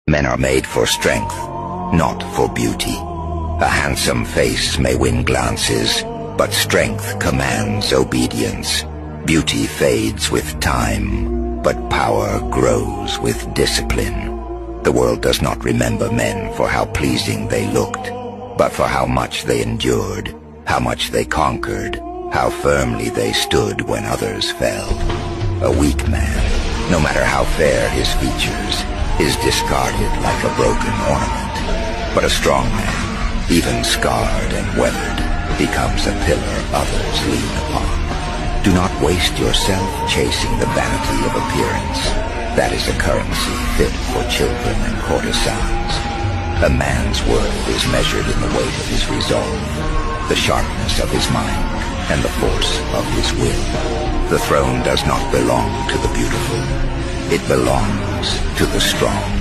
Men are made for strength, not for beauty. A handsome face may win glances, but strength commands obedience. Beauty fades with time, but power grows with discipline. The world does not remember men for how pleasing they looked, but for how much they endured, how much they conquered, how firmly they stood when others fell. A weak man, no matter how fair his features, is discarded like a broken ornament. But a strong man, even scarred and weathered, becomes a pillar others lean upon. Do not waste yourself chasing the vanity of appearance. That is a currency fit for children and courtesans. A man's worth is measured in the weight of his resolve, the sharpness of his mind, and the force of his will. The throne does not belong to the beautiful. It belongs to the strong.